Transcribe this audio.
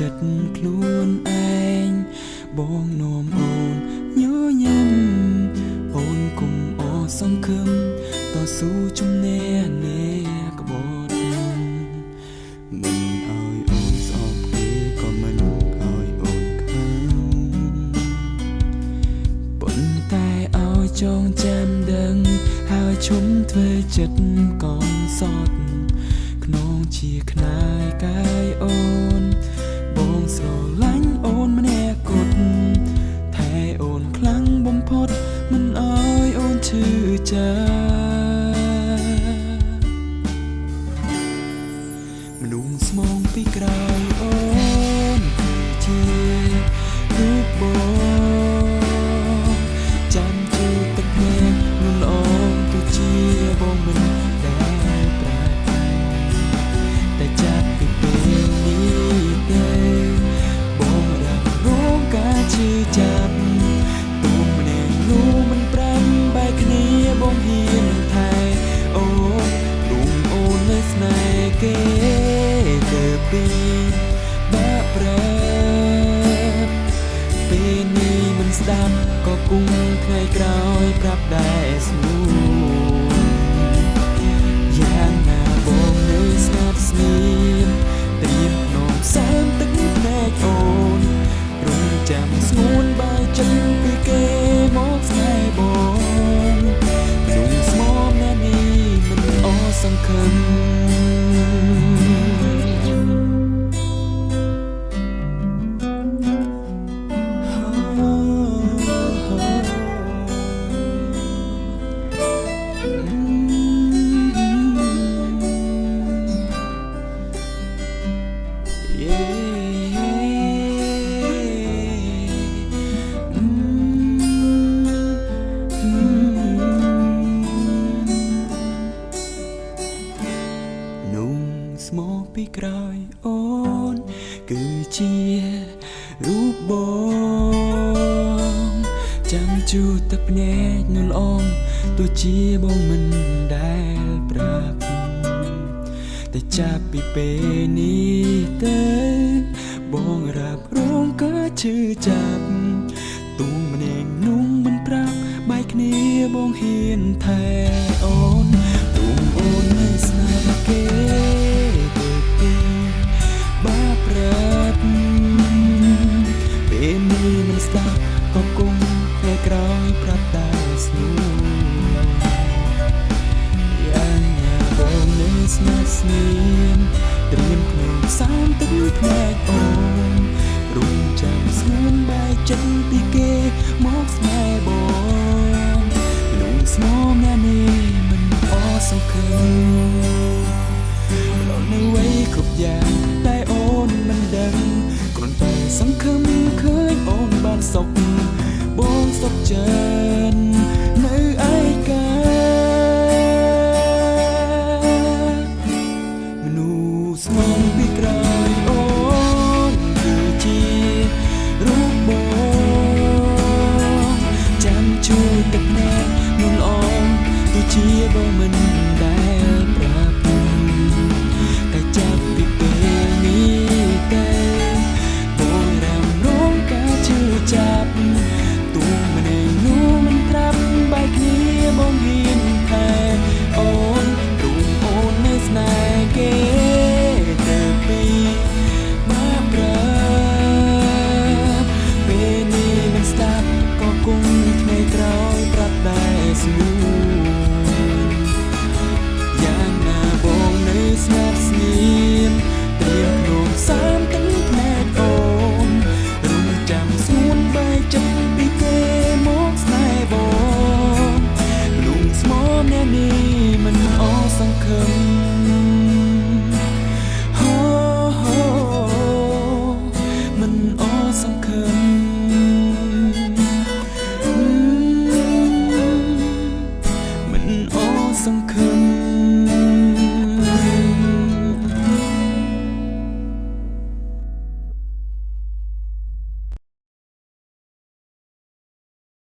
ចិត្តខ្លួនឯងបងនាំអូនញញឹមអូនគុំអសង្ឃឹមតស៊ូជំនះអ្នកក្បត់មិនឲ្យអូនស្អប់គេក៏មិនឲ្យអូនខឹងប៉ុន្តែឲ្យចងចាំដឹងហើយឈុំធ្វើចិត្តកងសត់ក្នុងជាខ្នាយកាយអូនបងស្រឡាញ់អូនម្នាក់គត់ថែអូនខ្លាំងបំផុតមិនអើយអូនឈឺចាំមនុស្សស្មងពីក្រោយអូនគឺជារូបបងចាំជួបទឹកភ្នែកលំអងទោះជាបងមិនដែលប្រាប់តែចាប់ពីពេលនេះទេបងរំរងការឈឺចាប់ទូម្នាក់នោះមិនប្រាំបែកគ្នាបងហ៊ានថែអូនទូអូននៅស្នេហ៍គេទៅពីបាក់ប្រែពេលនេះមិនស្ដាប់ក៏គង់ថ្ងៃក្រោយប្រាប់ដែរស្នួនយ៉ាងណាបងនៅស្ងាត់ស្ងៀមត្រៀមភ្នំសែមទឹកភ្នែកអូនរំចាំស្ងួនបាយចិត្តពីគេមកស្នេហ៍បងមនុស្សស្មោះណាស់នេះមិនអសង្ឃឹមស្មោះពីក្រោយអូនគឺជារូបបងចាំជួបទឹកភ្នែកនៅល្អងទោះជាបងមិនដែលប្រាប់តែចាប់ពីពេលនេះទៅបងរ៉ាប់រងក៏ឈឺចាប់ទូម្នាក់នោះមិនប្រាប់បែកគ្នាបងហ៊ានថែអូនទូអូននៅស្នេហ៍គេពេលនេះមិនស្ដាប់ក៏គង់ថ្ងៃក្រោយប្រាប់តែស្នួនយ៉ាងណាបងនៅស្ងាត់ស្ងៀមត្រៀមខ្លួនសាមទឹកភ្នែកអូនរំចាំស្ងួនបែកចិត្តពីគេមកស្នេហ៍បងមនុស្សស្មោះណាស់នេះមិនអសង្ឃឹម